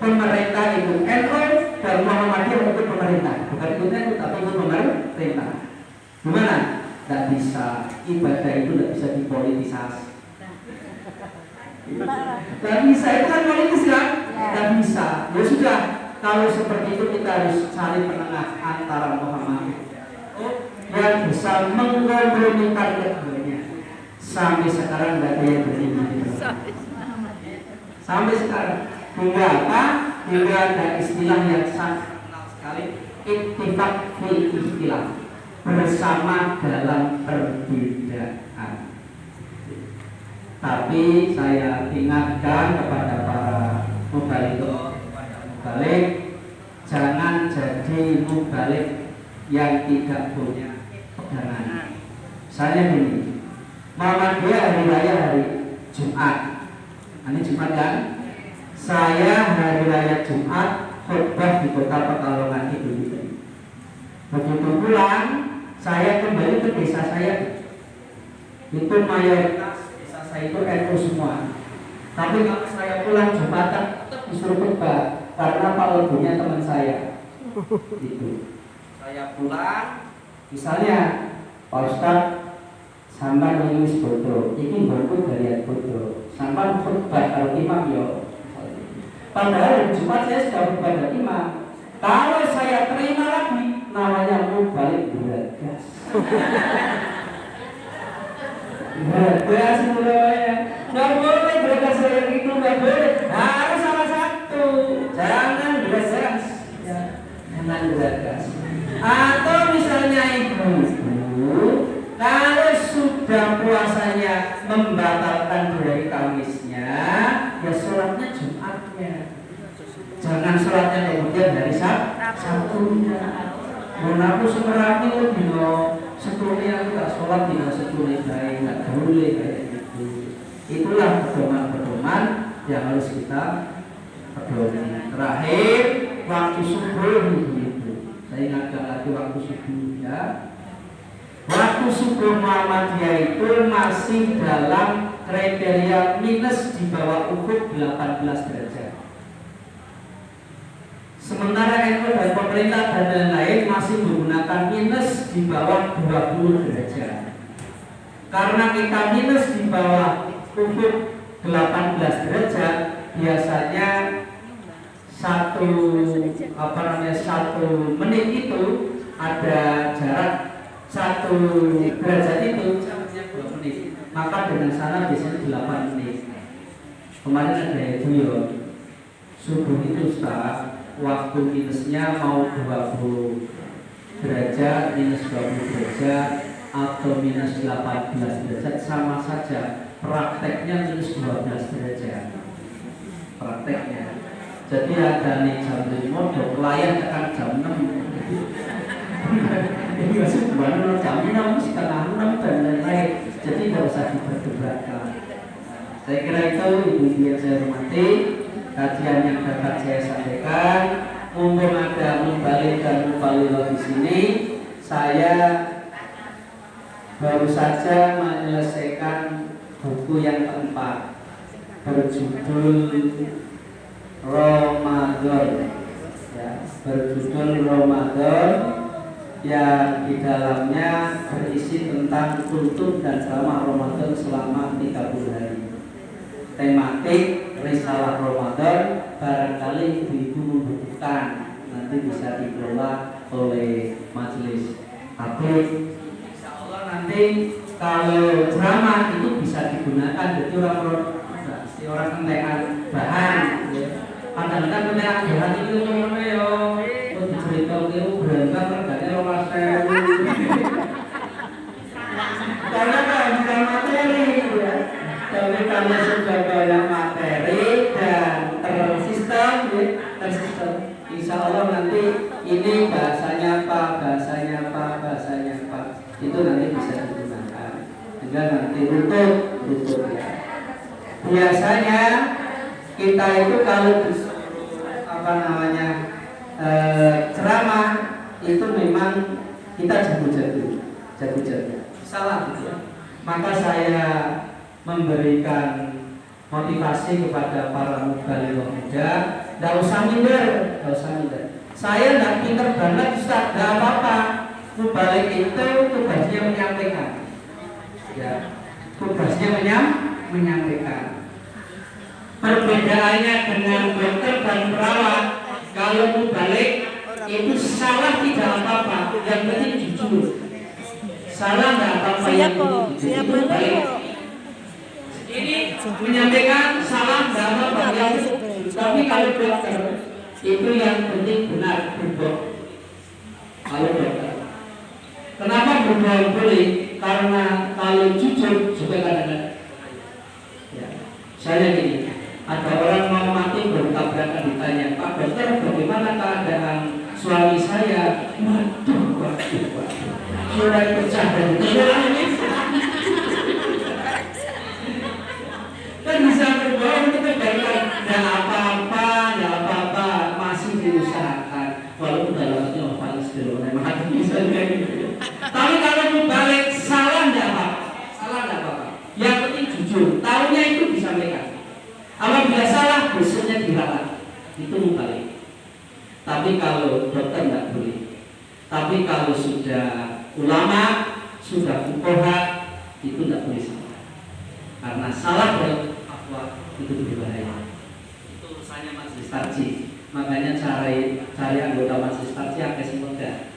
pemerintah ikut NU dan Muhammadiyah ikut pemerintah. Bukan ikut NU tapi ikut pemerintah. Gimana? Tidak bisa. Ibadah itu tidak bisa dipolitisasi. Tidak bisa, itu kan politis kan? Tidak bisa. Ya sudah. Kalau seperti itu kita harus cari penengah antara Muhammadiyah yang bisa mengkompromikan keduanya. Sampai sekarang tidak ada yang begini. Sampai sekarang hingga apa? Hingga ada istilah yang sangat terkenal sekali, ittifaq fil ikhtilaf, bersama dalam perbedaan. Tapi saya ingatkan kepada para mubalik, jangan jadi mubalik yang tidak punya pegangan. Misalnya gini, Muhammadiyah hari raya hari Jumat. Ini Jumat kan? Saya hari raya Jumat khutbah di kota Pekalongan itu. Begitu pulang, saya kembali ke desa saya. Itu mayoritas desa saya itu NU semua. Tapi kalau saya pulang Jumatan tetap disuruh khutbah karena Pak Lebunya teman saya. Itu. Saya pulang, misalnya Pak Ustadz sampai menulis bodoh, ini bodoh dari bodoh. Sampai khutbah kalau imam yo. Padahal di Jumat saya sudah khutbah dari imam. Kalau saya terima lagi, namanya mubalik beragas. Beragas mulanya. Nggak boleh beragas saya gitu, nggak boleh. Harus salah satu. Jangan beragas. Jangan beragas. Atau misalnya ibu, kalau sudah puasanya membatalkan dari Kamisnya, ya sholatnya Jumatnya. Jangan sholatnya kemudian dari Sabtunya. Aku semerami dino sebelumnya aku tak sholat dino sebelumnya baik, tak boleh kayak gitu. Itulah pedoman-pedoman yang harus kita pedoman. Terakhir, waktu subuh itu. Saya ingatkan lagi waktu subuh ya. Waktu subuh Muhammadiyah itu masih dalam kriteria minus di bawah ufuk 18 derajat. Sementara NU dan pemerintah dan lain-lain masih menggunakan minus di bawah 20 derajat. Karena kita minus di bawah ufuk 18 derajat, biasanya satu menit itu ada jarak 1 derajat itu jamnya 2 menit. Maka dengan sana biasanya 8 menit. Kemarin ada itu ya, subuh itu Ustaz, waktu minusnya mau 20 derajat, minus 20 derajat atau minus 18 derajat sama saja. Prakteknya minus 12 derajat. Prakteknya. Jadi ada nih jam 5, pelayan tekan jam 6. Ini masih jam 6, setengah 6 dan lain-lain. Jadi tidak usah diperdebatkan. Saya kira itu ibu-ibu yang saya hormati, kajian yang dapat saya sampaikan. Mumpung ada mubalik dan mubalillah di sini, saya baru saja menyelesaikan buku yang keempat berjudul Ramadan, ya, berjudul Ramadan yang di dalamnya berisi tentang kultum dan ceramah Ramadan selama 30 hari. Tematik risalah Ramadan, barangkali ibu-ibu membutuhkan, nanti bisa dikelola oleh majelis tabligh. Insyaallah nanti kalau ceramah itu bisa digunakan, jadi orang kentekan bahan. Kadang-kadang kentekan bahan itu namanya ya cerita itu berangkat regane 12.000. Karena kan materi ya. Tapi karena sudah banyak materi dan tersistem, insya Allah nanti ini bahasanya apa, itu nanti bisa digunakan. Sehingga nanti runtut ya. Biasanya kita itu kalau ceramah itu memang kita jago-jago, salah gitu ya. Maka saya memberikan motivasi kepada para mubaligh muda, tidak usah minder. Saya tidak pinter banget Ustaz, tidak apa-apa. Mubaligh itu tugasnya menyampaikan, ya, tugasnya menyampaikan. Perbedaannya dengan dokter dan perawat, kalau mubaligh itu salah tidak apa-apa, yang penting jujur. Salah tidak apa-apa, yang penting jujur. Ini menyampaikan salah tidak apa-apa, yang penting. Tapi kalau dokter itu yang penting benar berbohong. Kalau dokter, kenapa berbohong boleh? Karena kalau jujur juga kadang-kadang. Ya, saya gini. Ada orang mau mati bertabrakan ditanya, Pak dokter bagaimana keadaan suami saya? Waduh. Mulai pecah dari tulang ini. Kan bisa berbohong itu kebaikan. Dan apa-apa, masih diusahakan. Walaupun dalamnya paling sedih, memang hati bisa gitu. Tapi kalau mubaligh salah tidak apa-apa. Yang penting jujur, tahunya itu disampaikan. Apabila salah, besoknya dirawat, itu mubaligh. Tapi kalau dokter tidak boleh. Tapi kalau sudah ulama, sudah fuqaha, itu tidak boleh salah. Karena salah berfatwa itu berbahaya. Itu urusannya majelis tarjih. Makanya cari anggota majelis tarjih agak sih mudah.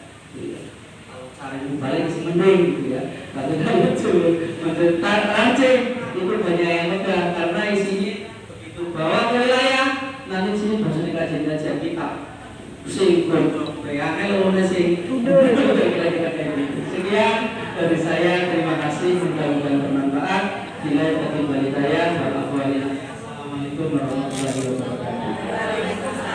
Kalau cari mubaligh sih mending, gitu ya. Tapi kalau majelis tarjih itu banyak yang mudah karena isinya bawa ke wilayah, nanti sini bahasanya kajian kitab singgung bayangnya lo sing sekian dari saya, terima kasih, mudah-mudahan bermanfaat. Bila terkembali saya, Assalamualaikum warahmatullahi wabarakatuh.